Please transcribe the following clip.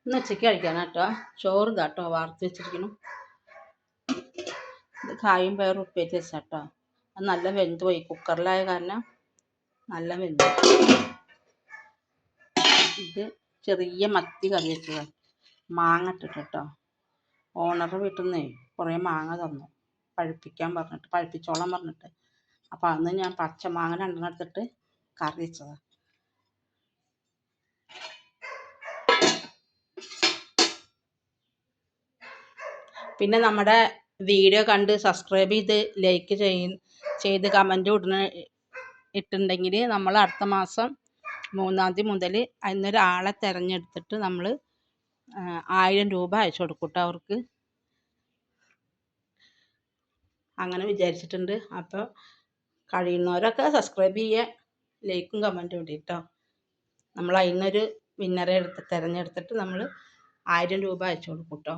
ഇന്ന് ഉച്ചയ്ക്ക് കഴിക്കാനാട്ടോ ചോറ് ഇതാട്ടോ വാർത്ത് വെച്ചിരിക്കണം. ഇത് കായും പയറും ഉപ്പേരി വെച്ചാട്ടോ. അത് നല്ല വെന്ത് പോയി, കുക്കറിലായ കാരണം നല്ല വെന്ത്. ഇത് ചെറിയ മത്തി കറി വെച്ചതാണ്, മാങ്ങ ഇട്ടിട്ടോ. ഓണറുടെ വീട്ടിൽ നിന്നേ കുറേ മാങ്ങ തന്നു, പഴുപ്പിച്ചോളാൻ പറഞ്ഞിട്ട്. അപ്പം അന്ന് ഞാൻ പച്ചമാങ്ങ 2 എടുത്തിട്ട് കറി വെച്ചതാണ്. പിന്നെ നമ്മുടെ വീഡിയോ കണ്ട് സബ്സ്ക്രൈബ് ചെയ്ത് ലൈക്ക് ചെയ്ത് കമൻറ്റ് ഇട്ടുണ്ടെങ്കിൽ നമ്മൾ അടുത്ത മാസം 3-ാം തീയതി മുതൽ അതിനൊരാളെ തിരഞ്ഞെടുത്തിട്ട് നമ്മൾ 1000 രൂപ അയച്ചു കൊടുക്കും കേട്ടോ അവർക്ക്. അങ്ങനെ വിചാരിച്ചിട്ടുണ്ട്. അപ്പോൾ കഴിയുന്നവരൊക്കെ സബ്സ്ക്രൈബ് ചെയ്യുക, ലൈക്കും കമൻറ്റും ഇടുക കേട്ടോ. നമ്മൾ അതിനൊരു വിന്നറെ തിരഞ്ഞെടുത്തിട്ട് നമ്മൾ 1000 രൂപ അയച്ചു കൊടുക്കും കേട്ടോ.